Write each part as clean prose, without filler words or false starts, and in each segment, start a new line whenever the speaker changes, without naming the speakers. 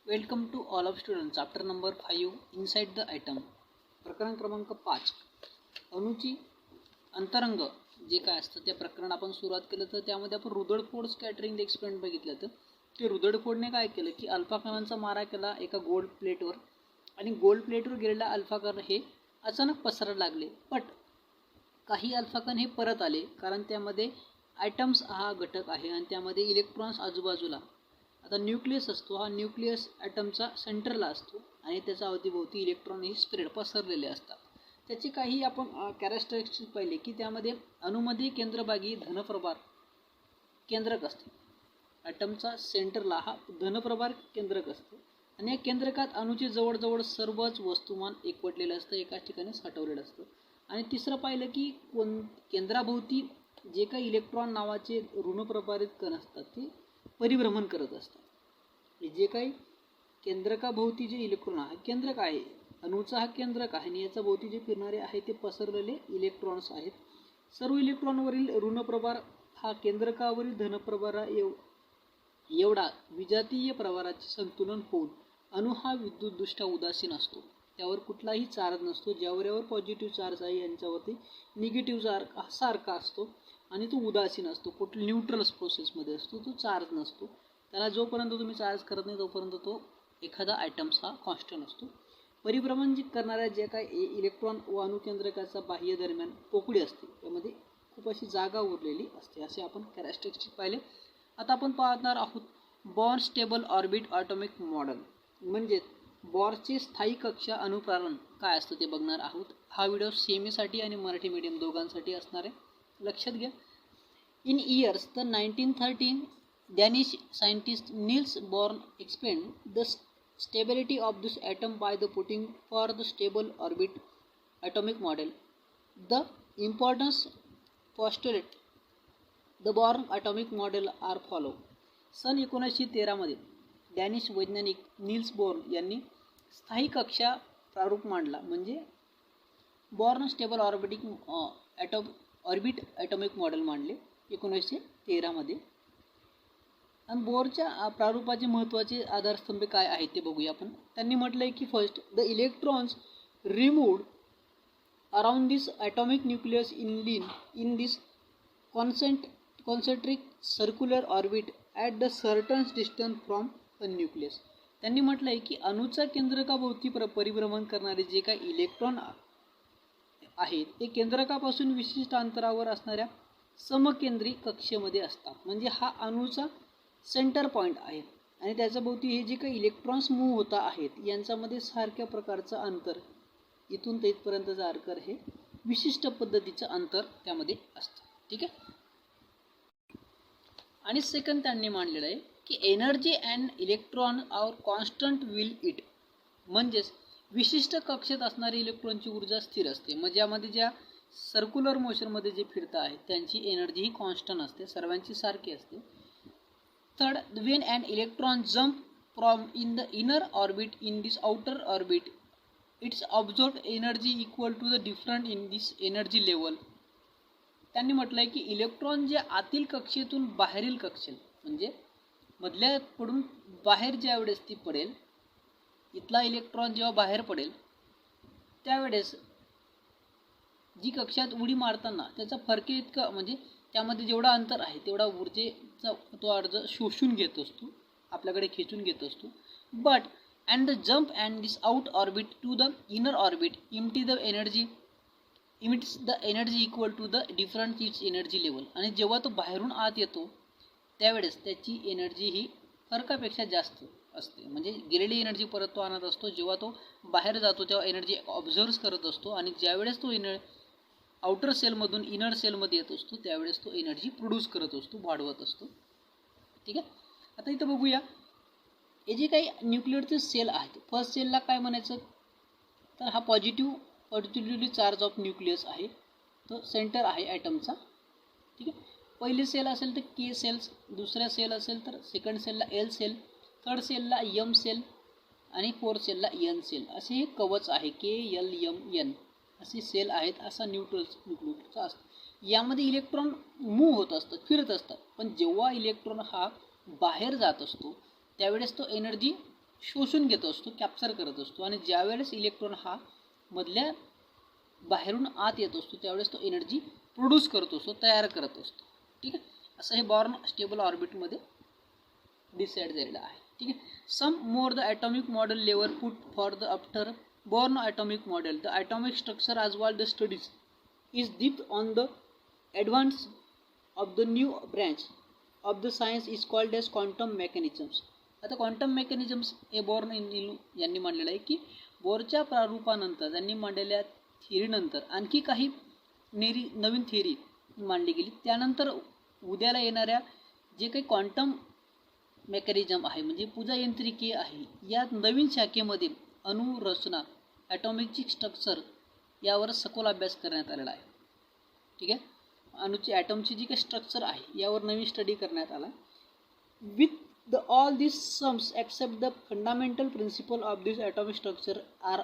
Welcome to all of student. Chapter number 5 inside the atom. प्रकरण क्रमांक 5 अणूची अंतरंग जे काय असतं त्या प्रकरण आपण सुरुवात केलं. तर त्यामध्ये आपण रुदरफोर्ड स्कॅटरिंग एक्सपेरिमेंट बघितलं. तर ते रुदरफोर्डने काय केलं की अल्फा कणांचा मारा केला एका गोल्ड प्लेटवर आणि गोल्ड प्लेटवर गेलेला अल्फा कण हे अचानक पसरायला लागले. पण काही अल्फा कण हे परत आले कारण त्यामध्ये ॲटम्स हा घटक आहे आणि त्यामध्ये इलेक्ट्रॉन्स आजूबाजूला. आता न्यूक्लियस असतो, हा न्यूक्लियस ॲटमचा सेंटरला असतो आणि त्याच्या अवतीभोवती इलेक्ट्रॉन हे स्प्रेड पसरलेले असतात. त्याची काही आपण कॅरेक्टरिस्टिक्स पाहिले की त्यामध्ये अणूमध्ये केंद्रभागी धनप्रभार केंद्रक असते. ॲटमचा सेंटरला हा धनप्रभार केंद्रक असतो आणि या केंद्रकात अणूचे जवळजवळ सर्वच वस्तुमान एकवटलेलं असतं, एकाच ठिकाणी साठवलेलं असतं. आणि तिसरं पाहिलं की केंद्राभोवती जे काही इलेक्ट्रॉन नावाचे ऋणप्रभारित कण असतात ते परिभ्रमण करत असतात. जे काही केंद्रकाभोवती जे इलेक्ट्रॉन आहे, केंद्रक आहे, अणूचा हा केंद्रक आहे आणि याच्या भोवती जे फिरणारे आहे ते पसरलेले इलेक्ट्रॉन्स आहेत. सर्व इलेक्ट्रॉनवरील ऋणप्रभार हा केंद्रकावरील धनप्रभारा एवढा विजातीय प्रभाराचे संतुलन होऊन अणू हा विद्युतदृष्ट्या उदासीन असतो. त्यावर कुठलाही चार्ज नसतो. ज्यावर पॉझिटिव्ह चार्ज आहे यांच्यावरती निगेटिव्ह चार्ज सारखा असतो आणि तो उदासीन असतो. कुठल्या न्यूट्रल प्रोसेसमध्ये असतो, तो चार्ज नसतो. त्याला जोपर्यंत तुम्ही चार्ज करत नाही तोपर्यंत तो एखादा आयटम्स हा कॉन्स्टंट असतो. परिभ्रमण करणाऱ्या जे काही इलेक्ट्रॉन व अणुकेंद्रकाचा बाह्य दरम्यान पोकळी असते त्यामध्ये खूप अशी जागा उरलेली असते. असे आपण कॅरेक्टरिस्टिक पाहिले. आता आपण पाहणार आहोत born stable orbit atomic model, म्हणजे बॉरचे स्थायी कक्षा अणुप्रारण काय असतं ते बघणार आहोत. हा व्हिडिओ सेमीसाठी आणि मराठी मीडियम दोघांसाठी असणार आहे, लक्षात घ्या. In years the 1913 Danish scientist Niels Bohr explained the stability of this atom by the putting for the stable orbit atomic model. The importance postulate the Bohr atomic model are follow. सन 1913 मध्ये Danish वैज्ञानिक Niels born यांनी स्थायी कक्षा प्रारूप मांडला, म्हणजे born stable orbit atomic model मांडले 1913 मध्ये. आणि बोरच्या प्रारूपाचे महत्त्वाचे आधारस्तंभ काय आहेत ते बघूया आपण. त्यांनी म्हटलंय की first, the electrons removed around this atomic nucleus in this concentric circular orbit at the certain distance from the nucleus. त्यांनी म्हटलंय की अणूच्या केंद्रकाभोवती परिभ्रमण करणारे जे काही इलेक्ट्रॉन आहेत ते केंद्रकापासून विशिष्ट अंतरावर असणाऱ्या समकेंद्री कक्षेमध्ये असतात. म्हणजे हा अणूचा सेंटर पॉईंट आहे आणि त्याच्या भोवती हे जे काही इलेक्ट्रॉन्स मूव्ह होता आहेत यांच्यामध्ये सारख्या प्रकारचं अंतर, इथून ते इथपर्यंतचं अंतर हे विशिष्ट पद्धतीचं अंतर त्यामध्ये असतं. ठीक आहे. आणि सेकंड त्यांनी मांडलेलं आहे की energy and electron are constant will it, म्हणजेच विशिष्ट कक्षेत असणारी इलेक्ट्रॉनची ऊर्जा स्थिर असते. म्हणजे यामध्ये ज्या सर्क्युलर मोशनमध्ये जे फिरता आहेत त्यांची एनर्जी ही कॉन्स्टंट असते, सर्वांची सारखी असते. Third, when and electron jump from in the inner orbit in this outer orbit it's observed energy equal to the different in this energy level. त्यांनी म्हटलंय की इलेक्ट्रॉन जे आतील कक्षेतून बाहेरील कक्षेत, म्हणजे मधल्या पडून बाहेर ज्या वेळेस ती पडेल, इथला इलेक्ट्रॉन जेव्हा बाहेर पडेल त्यावेळेस जी कक्षात उडी मारताना त्याचा फरक इतका, म्हणजे त्यामध्ये जेवढा अंतर आहे तेवढा ऊर्जेचा तो अर्ज शोषून घेत असतो, आपल्याकडे खेचून घेत असतो. But and the jump and this out orbit to the inner orbit emits the energy equal to the different its energy level. आणि जेव्हा तो बाहेरून आत येतो त्यावेळेस त्याची एनर्जी ही फरकापेक्षा जास्त असते. म्हणजे गेलेली एनर्जी परत तो आणत असतो. जेव्हा तो बाहेर जातो तेव्हा एनर्जी ऑब्झर्व करत असतो आणि ज्यावेळेस तो आउटर सेलमधून इनर सेलमध्ये येत असतो त्यावेळेस तो एनर्जी प्रोड्यूस करत असतो, वाढवत असतो. ठीक आहे. आता इथं बघूया हे जे काही न्यूक्लियरचे सेल आहेत. फर्स्ट सेलला काय म्हणायचं तर हा पॉझिटिव्हली चार्ज ऑफ न्यूक्लियस आहे, तो सेंटर आहे ॲटमचा. ठीक आहे. पहिली सेल असेल तर के सेल्स, दुसऱ्या सेल असेल तर second सेलला L sale, third सेलला M sale आणि फोर्थ सेलला एन सेल. असे हे कवच आहे, के एल एम एन असे सेल आहेत. असा न्यूक्लियसचा असतो. यामध्ये इलेक्ट्रॉन मूव्ह होत असतात, फिरत असतात. पण जेव्हा इलेक्ट्रॉन हा बाहेर जात असतो त्यावेळेस तो एनर्जी शोषून घेत असतो, कॅप्चर करत असतो, आणि ज्यावेळेस इलेक्ट्रॉन हा मधल्या बाहेरून आत येत असतो त्यावेळेस तो एनर्जी प्रोड्यूस करत असतो, तयार करत असतो. ठीक आहे, असं हे बॉर्न स्टेबल ऑर्बिटमध्ये डिसाईड झालेलं आहे. ठीक आहे. Sommerfeld atomic model लेवर put forward after Bohr atomic model the atomic structure as well the studies is deep on the advance of the new branch of the science is called as quantum mechanisms. आता quantum mechanisms हे born यांनी मांडलेलं आहे की बोरच्या प्रारूपानंतर त्यांनी मांडलेल्या थिअरीनंतर आणखी काही नवीन थिअरी मांडली गेली. त्यानंतर उद्याला येणाऱ्या जे काही क्वांटम मेकॅनिझम आहे म्हणजे पूजा यंत्रिकी आहे, या नवीन शाखेमध्ये अणुरचना ॲटॉमिकची स्ट्रक्चर यावर सखोल अभ्यास करण्यात आलेला आहे. ठीक आहे, अणूची ॲटमची जी काही स्ट्रक्चर आहे यावर नवीन स्टडी करण्यात आला. With the all this sums except the fundamental principle of this atomic structure are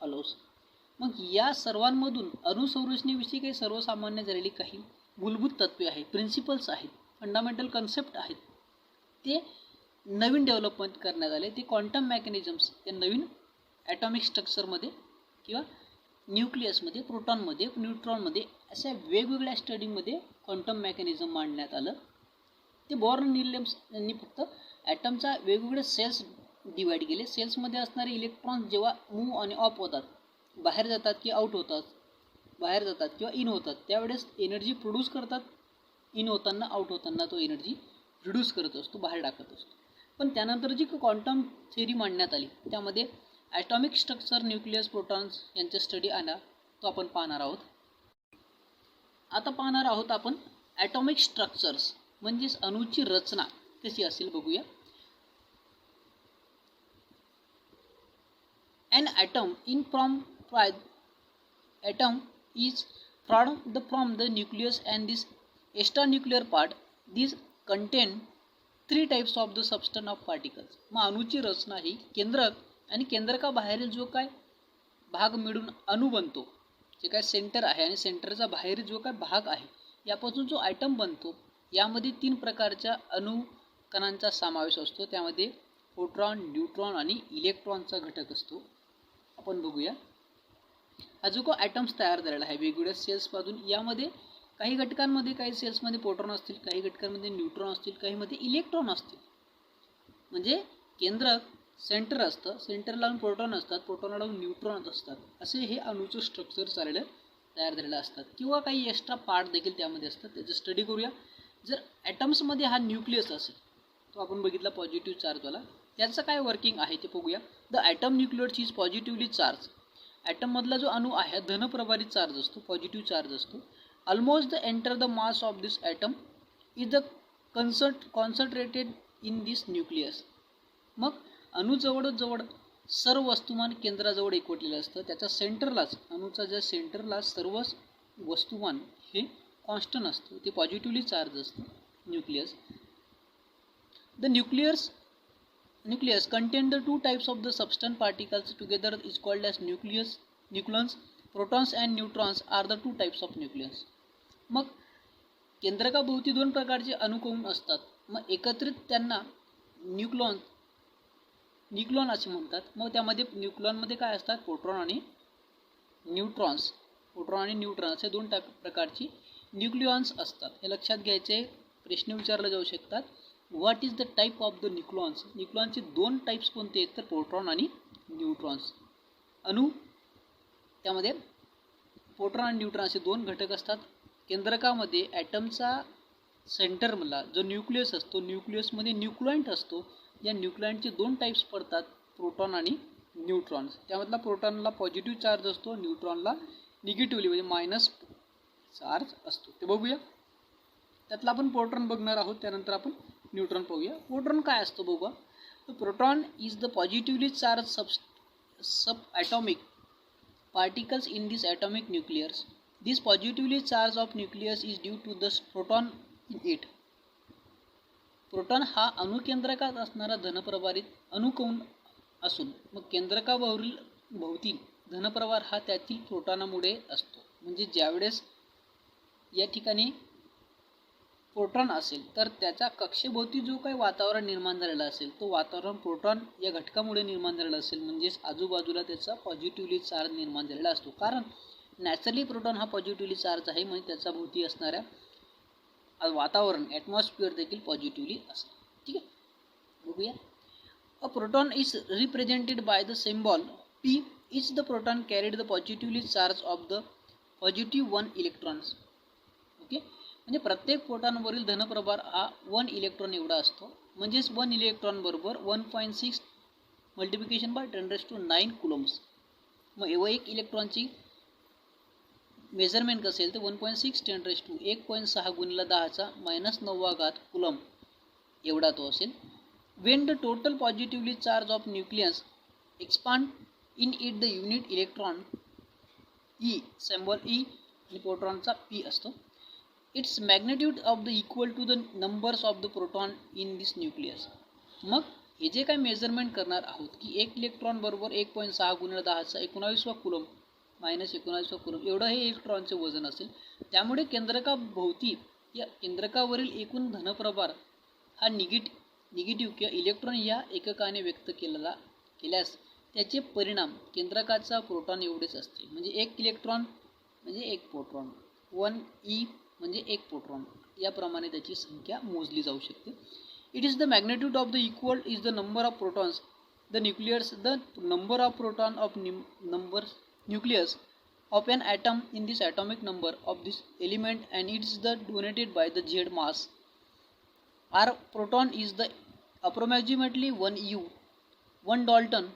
follows. मग या सर्वांमधून अणुसंरचनेविषयी काही सर्वसामान्य झालेली काही मूलभूत तत्त्वे आहेत, प्रिन्सिपल्स आहेत, फंडामेंटल कन्सेप्ट आहेत, ते नवीन डेव्हलपमेंट करण्यात आले. ते क्वांटम मेकॅनिझम्स या नवीन ॲटॉमिक स्ट्रक्चरमध्ये किंवा न्यूक्लियसमध्ये, प्रोटॉनमध्ये, न्यूट्रॉनमध्ये अशा वेगवेगळ्या स्टडीमध्ये क्वांटम मेकॅनिझम मांडण्यात आलं. ते बॉर्न विल्यम्स यांनी फक्त ॲटमच्या वेगवेगळे सेल्स डिवाईड केले. सेल्समध्ये असणारे इलेक्ट्रॉन्स जेव्हा मूव्ह आणि ऑफ होतात, बाहेर जातात की आउट होतात, बाहेर जातात किंवा इन होतात, त्यावेळेस एनर्जी प्रोड्यूस करतात. इन होताना आउट होताना तो एनर्जी रिड्यूस करत असतो, बाहेर टाकत असतो. पण त्यानंतर जी क्वांटम थिअरी मांडण्यात आली त्यामध्ये ॲटॉमिक स्ट्रक्चर, न्यूक्लियस, प्रोटॉन्स यांचा स्टडी आला, तो आपण पाहणार आहोत. आता पाहणार आहोत आपण ॲटॉमिक स्ट्रक्चर्स म्हणजेच अणूची रचना कशी असेल बघूया. An atom is from the nucleus and this extranuclear part. These contain three types of the substance of particles. मग अणूची रचना ही केंद्रक आणि केंद्रकाबाहेरील जो काय भाग मिळून अणू बनतो, जे काय सेंटर आहे आणि सेंटरचा बाहेरील जो काय भाग आहे, यापासून जो आयटम बनतो, यामध्ये 3 प्रकारच्या अणू कणांचा समावेश असतो. त्यामध्ये प्रोटॉन, न्यूट्रॉन आणि इलेक्ट्रॉनचा घटक असतो. आपण बघूया. हा जो को ॲटम्स तयार झालेला आहे वेगवेगळ्या सेल्सपासून, यामध्ये काही घटकांमध्ये, काही सेल्समध्ये प्रोटॉन असतील, काही घटकांमध्ये न्यूट्रॉन असतील, काहीमध्ये इलेक्ट्रॉन असतील. म्हणजे केंद्रक सेंटर असतं, सेंटर लावून प्रोटॉन असतात, प्रोटॉन लावून न्यूट्रॉन असतात. असे हे अणूचं स्ट्रक्चर तयार झालेलं असतात. किंवा काही एक्स्ट्रा पार्ट देखील त्यामध्ये असतात, त्याचं स्टडी करूया. जर ॲटम्समध्ये हा न्यूक्लियस असेल, तो आपण बघितला पॉझिटिव्ह चार्जवाला, त्याचं काय वर्किंग आहे ते बघूया. The atom nucleus is positively charge. ॲटममधला जो अणू आहे धनप्रभारित चार्ज असतो, पॉझिटिव्ह चार्ज असतो. Almost the entire the mass of this atom is the concentrated in this nucleus. मग अणूजवळ सर्व वस्तुमान केंद्राजवळ एकवटलेलं असतं. त्याच्या सेंटरलाच, अणूचा ज्या सेंटरला सर्व वस्तुमान हे कॉन्स्टंट असतं, ते पॉझिटिव्हली चार्ज असतं nucleus. The nucleus contain the 2 types of the substance particles together is called as nucleons. Protons and neutrons are the 2 types of nucleons. मग केंद्रकाभोवती 2 प्रकारचे अणुकण असतात. मग एकत्रित त्यांना न्यूक्लियॉन असे म्हणतात. मग त्यामध्ये न्यूक्लियॉनमध्ये काय असतात, प्रोटॉन आणि न्यूट्रॉन्स. प्रोटॉन आणि न्यूट्रॉन असे 2 प्रकारची न्यूक्लियॉन्स असतात. हे लक्षात घ्यायचे. प्रश्न विचारले जाऊ शकतात. What is the type of the nucleons. न्यूक्लियॉनचे 2 टाईप्स कोणते आहेत, तर प्रोटॉन आणि न्यूट्रॉन्स. अणू त्यामध्ये प्रोटॉन आणि न्यूट्रॉन असे 2 घटक असतात. केंद्रकामध्ये ॲटमचा सेंटरमधला जो न्यूक्लियस असतो, न्यूक्लियसमध्ये न्यूक्लियंट असतो. या न्यूक्लियंटचे 2 टाईप्स पडतात, प्रोटॉन आणि न्यूट्रॉन्स. त्यामधला प्रोटॉनला पॉझिटिव्ह चार्ज असतो, न्यूट्रॉनला निगेटिव्हली म्हणजे मायनस चार्ज असतो. ते बघूया. त्यातला आपण प्रोटॉन बघणार आहोत, त्यानंतर आपण न्यूट्रॉन पाहूया. प्रोटॉन काय असतो बघूया. Proton is the positively charge sub atomic particles in this atomic nucleus. This positively charge of nucleus is due to the proton in it. Proton हा अणुकेंद्रकात असणारा धनप्रभारित अणुकण असून मग केंद्रकाभोवती धनप्रभार हा त्यातील प्रोटॉनामुळे असतो. म्हणजे ज्यावेळेस या ठिकाणी प्रोटॉन असेल तर त्याच्या कक्षेभोवती जो काही वातावरण निर्माण झालेलं असेल तो वातावरण प्रोटॉन या घटकामुळे निर्माण झालेला असेल, म्हणजेच आजूबाजूला त्याचा पॉझिटिव्हली चार्ज निर्माण झालेला असतो. कारण नॅचरली प्रोटॉन हा पॉझिटिव्हली चार्ज आहे, म्हणजे त्याच्या भोवती असणाऱ्या वातावरण ॲटमॉस्फिअर देखील पॉझिटिव्हली असेल. ठीक आहे, बघूया. A proton is represented by the symbol P. Is the proton carried the positively charge of the positive 1 electrons. Okay, म्हणजे प्रत्येक प्रोटॉनवरील धनप्रभार हा 1 इलेक्ट्रॉन एवढा असतो. म्हणजेच 1 इलेक्ट्रॉन बरोबर 1.6 मल्टिप्लिकेशन बाय 10⁹ कुलम्स. मग एक इलेक्ट्रॉनची मेजरमेंट कसं असेल तर 1.6 10⁻1.6 गुणिले 10⁻⁹ कुलम एवढा तो असेल. When the total positively charge of nucleus expand in it the unit electron E, symbol E आणि प्रोटॉनचा P असतो. Its magnitude of the equal to the numbers of the proton in this nucleus. मग हे जे काय measurement करणार आहोत की एक इलेक्ट्रॉन बरोबर 1.6 गुणिले 10⁻19 कुलम -19 कुलम एवढं हे इलेक्ट्रॉनचे वजन असेल. त्यामुळे केंद्रकाभोवती या केंद्रकावरील एकूण धनप्रभार हा निगेटिव्ह किंवा इलेक्ट्रॉन या एककाने व्यक्त केल्यास त्याचे परिणाम केंद्रकाचा प्रोटॉन एवढेच असते. म्हणजे एक इलेक्ट्रॉन म्हणजे एक प्रोटॉन, 1e म्हणजे एक प्रोटॉन, याप्रमाणे त्याची संख्या मोजली जाऊ शकते. It is the magnitude of the equal is the number of protons the nuclears the number of proton of number nucleus of an atom in this atomic number of this element and it is the donated by the Z mass. Our proton is the approximately 1 U. 1 Dalton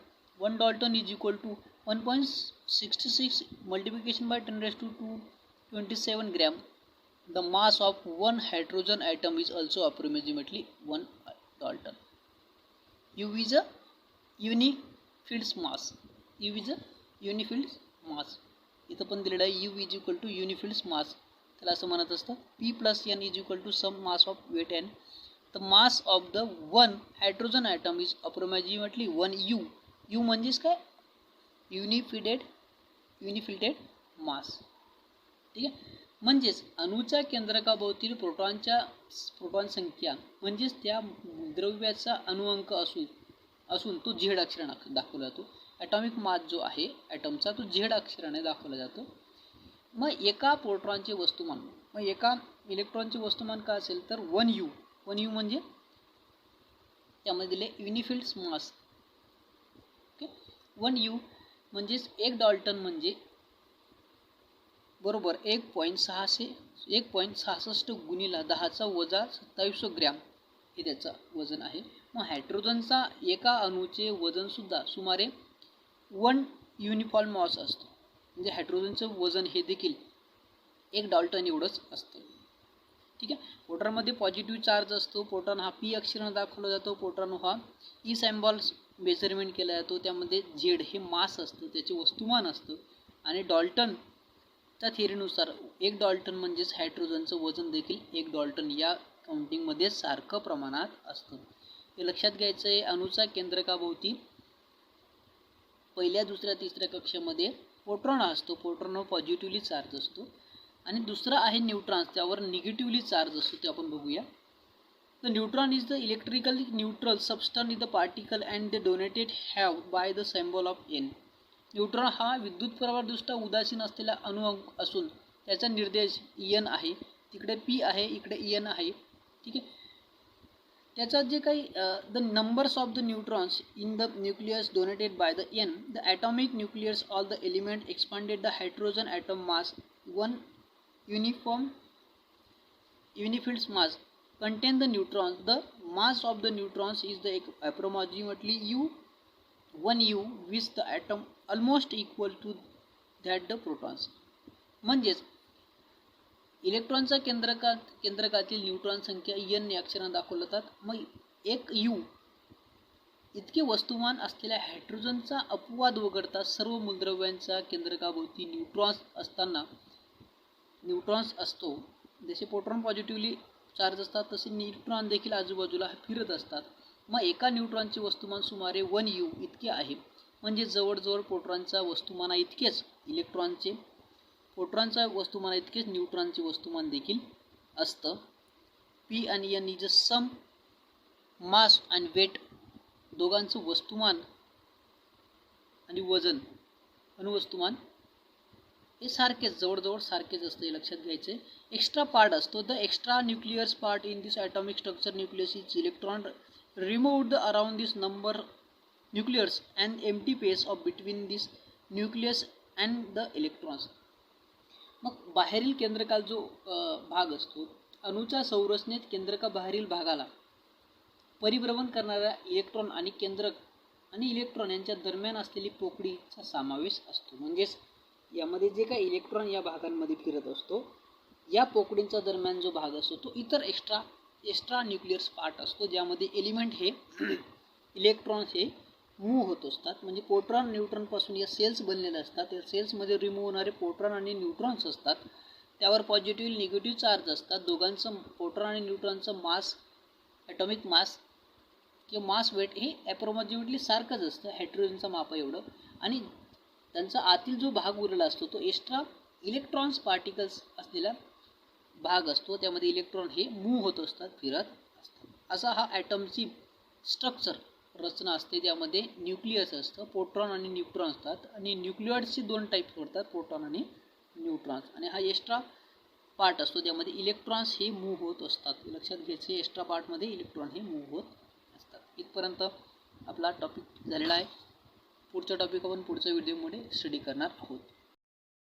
is equal to 1.66 multiplication by 10⁻²27 gram. The mass of one hydrogen atom is also approximately 1 Dalton. U is a unifield mass. U is a unifield mass. इथं पण दिलेलं आहे U is equal to unified mass. त्याला असं म्हणत असतं P plus N is equal to sum mass of weight N. The mass of the one hydrogen atom is approximately 1 U. U म्हणजेच काय, युनिफिल्डेड मास. ठीक आहे, म्हणजेच अणूच्या केंद्रकाभोवतील प्रोटॉन संख्या म्हणजेच त्या द्रव्याचा अणुअंक असून तो Z अक्षराने दाखवला जातो. ॲटॉमिक मास जो आहे ॲटमचा तो Z अक्षराने दाखवला जातो. मग एका प्रोटॉनचे वस्तुमान, मग एका इलेक्ट्रॉनचे वस्तुमान काय असेल तर 1 U म्हणजे त्यामध्ये दिले युनिफिल्ड मास. ओके, 1 U म्हणजेच 1 डाल्टन म्हणजे बरोबर 1.66 गुणिले 10⁻27 ग्रॅम हे त्याचं वजन आहे. मग हायड्रोजनचा एका अणूचे वजन सुद्धा सुमारे 1 युनिफॉर्म मास असतो. म्हणजे हायड्रोजनचं वजन हे देखील 1 डाल्टन एवढंच असतं. ठीक आहे, प्रोटॉनमध्ये पॉझिटिव्ह चार्ज असतो. प्रोटॉन हा P अक्षराने दाखवला जातो. प्रोटॉन हा E सिम्बॉल मेजरमेंट केला जातो. त्यामध्ये Z हे मास असतं, त्याचे वस्तुमान असतं. आणि डाल्टनच्या थिअरीनुसार 1 डाल्टन म्हणजेच हायड्रोजनचं वजन देखील 1 डाल्टन या काउंटिंगमध्ये सारखं प्रमाणात असतं. हे लक्षात घ्यायचं आहे. अणूचा केंद्रकाभोवती पहिल्या, दुसऱ्या, तिसऱ्या कक्षामध्ये प्रोटॉन असतो. प्रोटॉन पॉझिटिव्हली चार्ज असतो. आणि दुसरा आहे न्यूट्रॉन्स, त्यावर निगेटिव्हली चार्ज असतो. ते आपण बघूया. The neutron is the electrically neutral substance in the particle and the donated have by the symbol of N. Neutron हा विद्युत प्रवाहादृष्ट्या उदासीन असलेला अणू असून त्याचा निर्देश En आहे. तिकडे P आहे, इकडे En आहे. ठीक आहे, त्याचा जे काही the numbers of the neutrons in the nucleus donated by the N. The atomic nucleus all the element expanded the hydrogen atom mass 1 unifield mass contain the neutrons. The mass of the neutrons is the approximately 1 U with the atom almost equal to that the protons. म्हणजेच इलेक्ट्रॉनच्या केंद्रकातील neutron संख्या N या अक्षराने दाखवल्या जातात. मग 1 U इतके वस्तुमान असलेल्या हायड्रोजनचा अपवाद वगळता सर्व मूलद्रव्यांच्या केंद्रकाभोवती न्यूट्रॉन्स असतो. जसे प्रोटॉन पॉझिटिव्हली चार्ज असतात तसे न्यूट्रॉन देखील आजूबाजूला फिरत असतात. मग एका न्यूट्रॉनचे वस्तुमान सुमारे 1 U इतके आहे. म्हणजे जवळजवळ प्रोटॉनच्या वस्तुमाना इतकेच प्रोटॉनच्या वस्तुमाना इतकेच न्यूट्रॉनचे वस्तुमान देखील असतं. पी आणि N is a sum mass and weight, दोघांचं वस्तुमान आणि वजन, अणुवस्तुमान हे सारखेच, जवळजवळ सारखेच असते, लक्षात घ्यायचे. एक्स्ट्रा पार्ट असतो, the extra nucleus part in this atomic structure nucleus is electron removed around this number nuclears and empty space of between this nucleus and the electrons. मग बाहेरील केंद्रकाल जो भाग असतो, अणूच्या संरचनेत केंद्रकाबाहेरील भागाला परिभ्रमण करणाऱ्या इलेक्ट्रॉन आणि केंद्रक आणि इलेक्ट्रॉन यांच्या दरम्यान असलेली पोकळीचा समावेश असतो. म्हणजेच यामध्ये जे काही इलेक्ट्रॉन या भागांमध्ये फिरत असतो, या पोकळींच्या दरम्यान जो भाग असतो तो इतर एक्स्ट्रा न्यूक्लियस पार्ट असतो, ज्यामध्ये एलिमेंट हे इलेक्ट्रॉन्स हे मूव्ह होत असतात. म्हणजे प्रोटॉन न्यूट्रॉनपासून या सेल्स बनलेल्या असतात. या सेल्समध्ये रिमूव्ह होणारे प्रोटॉन आणि न्यूट्रॉन्स असतात. त्यावर पॉझिटिव्ह निगेटिव्ह चार्ज असतात. दोघांचं प्रोटॉन आणि न्यूट्रॉनचं मास, ॲटॉमिक मास किंवा मास वेट हे ॲप्रॉक्सिमेटली सारखंच असतं, हायड्रोजनचं माप एवढं. आणि त्यांचा आतील जो भाग उरलेला असतो तो एक्स्ट्रा इलेक्ट्रॉन्स पार्टिकल्स असलेला भाग असतो, त्यामध्ये इलेक्ट्रॉन हे मूव्ह होत असतात, फिरत असतात. असा हा ॲटमची स्ट्रक्चर रचना असते. त्यामध्ये न्यूक्लियस असतं, प्रोटॉन आणि न्यूट्रॉन असतात. आणि न्यूक्लियॉइड्सचे दोन टाईप पडतात, प्रोटॉन आणि न्यूट्रॉन्स. आणि हा एक्स्ट्रा पार्ट असतो, त्यामध्ये इलेक्ट्रॉन्स हे मूव्ह होत असतात. लक्षात घ्यायचे, एक्स्ट्रा पार्टमध्ये इलेक्ट्रॉन हे मूव्ह होत असतात. इथपर्यंत आपला टॉपिक झालेला आहे. पुढचा टॉपिक आपण पुढच्या व्हिडिओमध्ये स्टडी करणार आहोत.